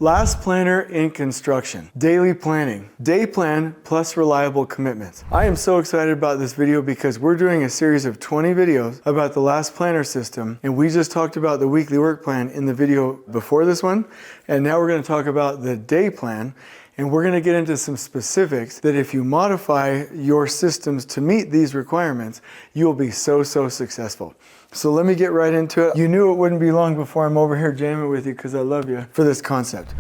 Last planner in construction, daily planning, day plan plus reliable commitments. I am so excited about this video because we're doing a series of 20 videos about the last planner system, and we just talked about the weekly work plan in the video before this one, and now we're going to talk about the day plan. And we're going to get into some specifics that if you modify your systems to meet these requirements, you'll be so successful. So let me get right into it. You knew it wouldn't be long before I'm over here jamming with you because I love you for this concept.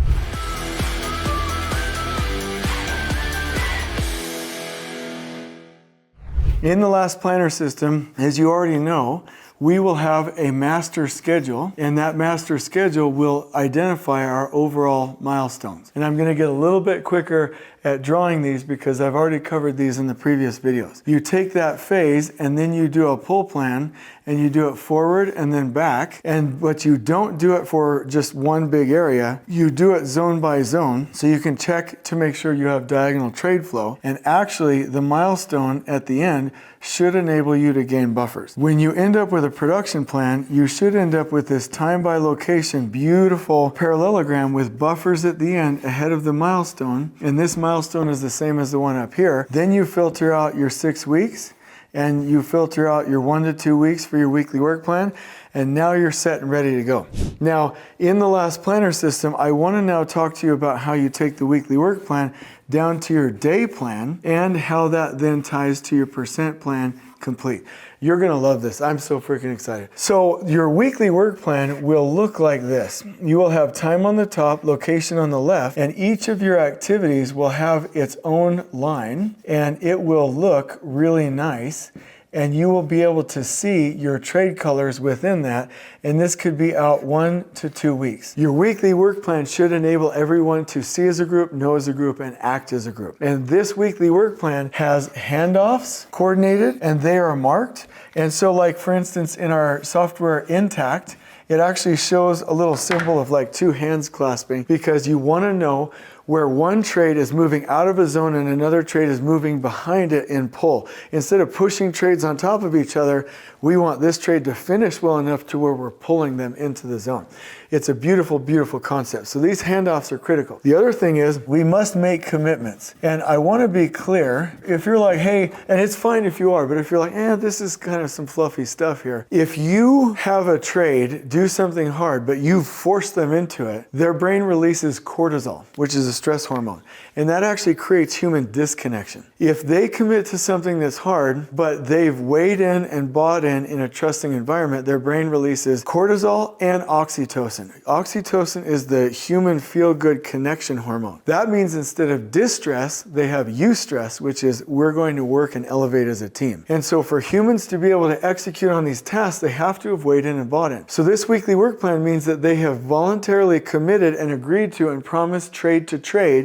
In the last planner system, as you already know, we will have a master schedule, and that master schedule will identify our overall milestones. And I'm going to get a little bit quicker at drawing these because I've already covered these in the previous videos. You take that phase and then you do a pull plan and you do it forward and then back. But you don't do it for just one big area. You do it zone by zone so you can check to make sure you have diagonal trade flow. And actually the milestone at the end should enable you to gain buffers. When you end up with a production plan, you should end up with this time by location, beautiful parallelogram with buffers at the end ahead of the milestone. And this milestone is the same as the one up here. Then you filter out your 6 weeks and you filter out your 1 to 2 weeks for your weekly work plan. And now you're set and ready to go. Now, in the last planner system, I want to now talk to you about how you take the weekly work plan down to your day plan and how that then ties to your percent plan complete. You're going to love this. I'm so freaking excited. So your weekly work plan will look like this. You will have time on the top, location on the left, and each of your activities will have its own line, and it will look really nice. And you will be able to see your trade colors within that, and this could be out 1 to 2 weeks. Your weekly work plan should enable everyone to see as a group, know as a group, and act as a group. And this weekly work plan has handoffs coordinated, and they are marked. And so like for instance, in our software Intact, it actually shows a little symbol of like two hands clasping because you want to know where one trade is moving out of a zone and another trade is moving behind it in pull. Instead of pushing trades on top of each other, we want this trade to finish well enough to where we're pulling them into the zone. It's a beautiful, beautiful concept. So these handoffs are critical. The other thing is we must make commitments. And I want to be clear, if you're like, hey, and it's fine if you are, but if you're like, this is kind of some fluffy stuff here. If you have a trade do something hard, but you force them into it, their brain releases cortisol, which is a stress hormone. And that actually creates human disconnection. If they commit to something that's hard, but they've weighed in and bought in a trusting environment, their brain releases cortisol and oxytocin. Oxytocin is the human feel-good connection hormone. That means instead of distress, they have eustress, which is we're going to work and elevate as a team. And so for humans to be able to execute on these tasks, they have to have weighed in and bought in. So this weekly work plan means that they have voluntarily committed and agreed to and promised trade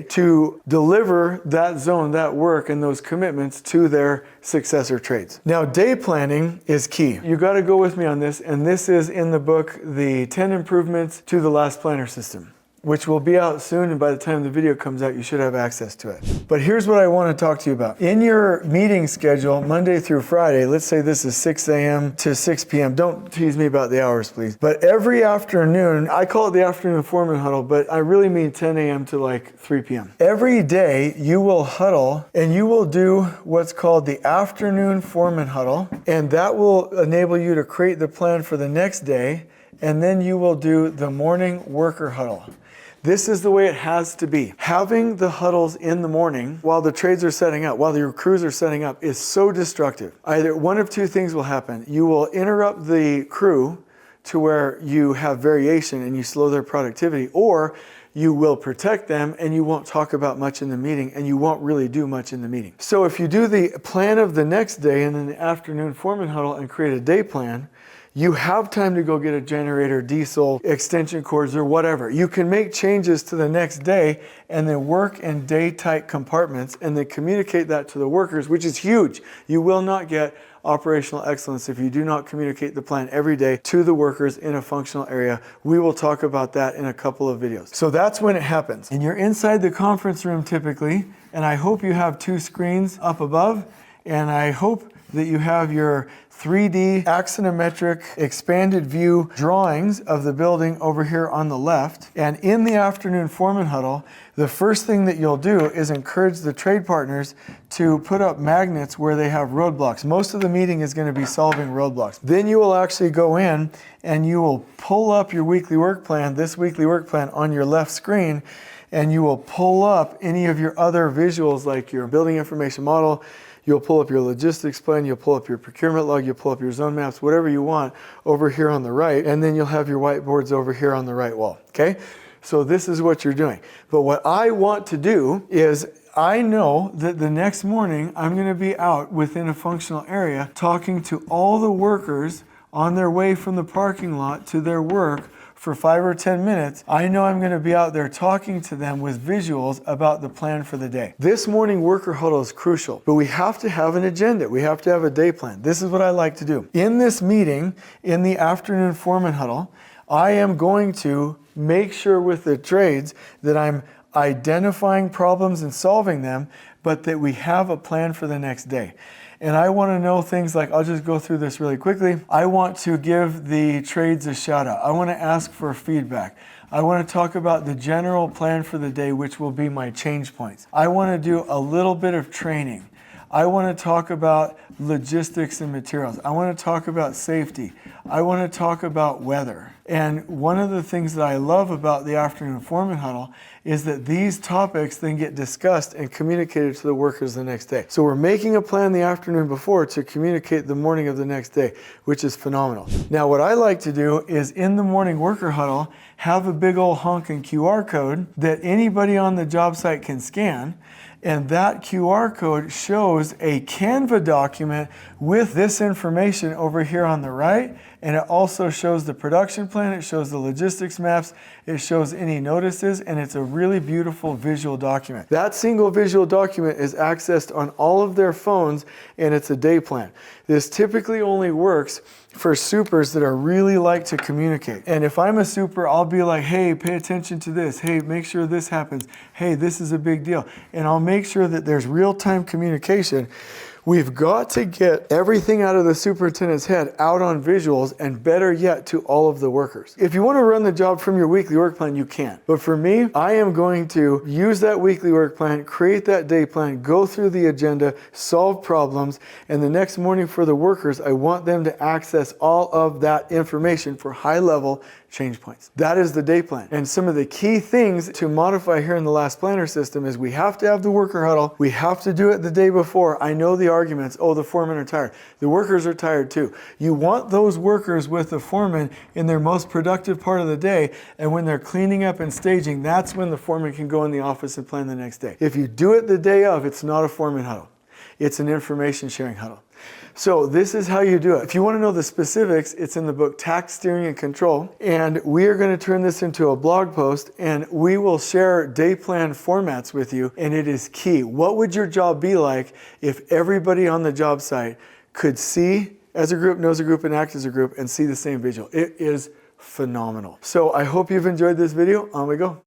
to deliver that zone, that work, and those commitments to their successor trades. Now, day planning is key. You got to go with me on this, and this is in the book, The 10 Improvements to the Last Planner System, which will be out soon, and by the time the video comes out, you should have access to it. But here's what I want to talk to you about. In your meeting schedule, Monday through Friday, let's say this is 6 a.m. to 6 p.m. Don't tease me about the hours, please. But every afternoon, I call it the afternoon foreman huddle, but I really mean 10 a.m. to like 3 p.m. Every day, you will huddle, and you will do what's called the afternoon foreman huddle, and that will enable you to create the plan for the next day, and then you will do the morning worker huddle. This is the way it has to be. Having the huddles in the morning while the trades are setting up, while your crews are setting up, is so destructive. Either one of two things will happen. You will interrupt the crew to where you have variation and you slow their productivity, or you will protect them and you won't talk about much in the meeting and you won't really do much in the meeting. So if you do the plan of the next day and then the afternoon foreman huddle and create a day plan, you have time to go get a generator, diesel, extension cords, or whatever. You can make changes to the next day and then work in day-tight compartments and then communicate that to the workers, which is huge. You will not get operational excellence if you do not communicate the plan every day to the workers in a functional area. We will talk about that in a couple of videos. So that's when it happens. And you're inside the conference room typically, and I hope you have 2 screens up above, and I hope that you have your 3D axonometric expanded view drawings of the building over here on the left. And in the afternoon foreman huddle, the first thing that you'll do is encourage the trade partners to put up magnets where they have roadblocks. Most of the meeting is going to be solving roadblocks. Then you will actually go in and you will pull up your weekly work plan, this weekly work plan on your left screen, and you will pull up any of your other visuals like your building information model. You'll pull up your logistics plan, you'll pull up your procurement log, you'll pull up your zone maps, whatever you want over here on the right, and then you'll have your whiteboards over here on the right wall, okay? So this is what you're doing. But what I want to do is, I know that the next morning I'm going to be out within a functional area talking to all the workers on their way from the parking lot to their work for 5 or 10 minutes. I know I'm going to be out there talking to them with visuals about the plan for the day. This morning worker huddle is crucial, but we have to have an agenda. We have to have a day plan. This is what I like to do. In this meeting, in the afternoon foreman huddle, I am going to make sure with the trades that I'm identifying problems and solving them, but that we have a plan for the next day. And I want to know things like, I'll just go through this really quickly. I want to give the trades a shout out. I want to ask for feedback. I want to talk about the general plan for the day, which will be my change points. I want to do a little bit of training. I want to talk about logistics and materials. I want to talk about safety. I want to talk about weather. And one of the things that I love about the afternoon foreman huddle is that these topics then get discussed and communicated to the workers the next day. So we're making a plan the afternoon before to communicate the morning of the next day, which is phenomenal. Now what I like to do is in the morning worker huddle, have a big old honking QR code that anybody on the job site can scan. And that QR code shows a Canva document with this information over here on the right. And it also shows the production plan, it shows the logistics maps, it shows any notices, and it's a really beautiful visual document. That single visual document is accessed on all of their phones, and it's a day plan. This typically only works for supers that are really like to communicate. And if I'm a super, I'll be like, hey, pay attention to this. Hey, make sure this happens. Hey, this is a big deal. And I'll make sure that there's real-time communication. We've got to get everything out of the superintendent's head out on visuals, and better yet, to all of the workers. If you want to run the job from your weekly work plan, you can. But for me, I am going to use that weekly work plan, create that day plan, go through the agenda, solve problems, and the next morning for the workers, I want them to access all of that information for high-level change points. That is the day plan. And some of the key things to modify here in the last planner system is we have to have the worker huddle. We have to do it the day before. I know the arguments, oh, the foremen are tired. The workers are tired too. You want those workers with the foreman in their most productive part of the day, and when they're cleaning up and staging, that's when the foreman can go in the office and plan the next day. If you do it the day of, it's not a foreman huddle. It's an information sharing huddle. So this is how you do it. If you want to know the specifics, it's in the book Tact Steering and Control. And we are going to turn this into a blog post, and we will share day plan formats with you. And it is key. What would your job be like if everybody on the job site could see as a group, knows a group, and act as a group, and see the same visual? It is phenomenal. So I hope you've enjoyed this video. On we go.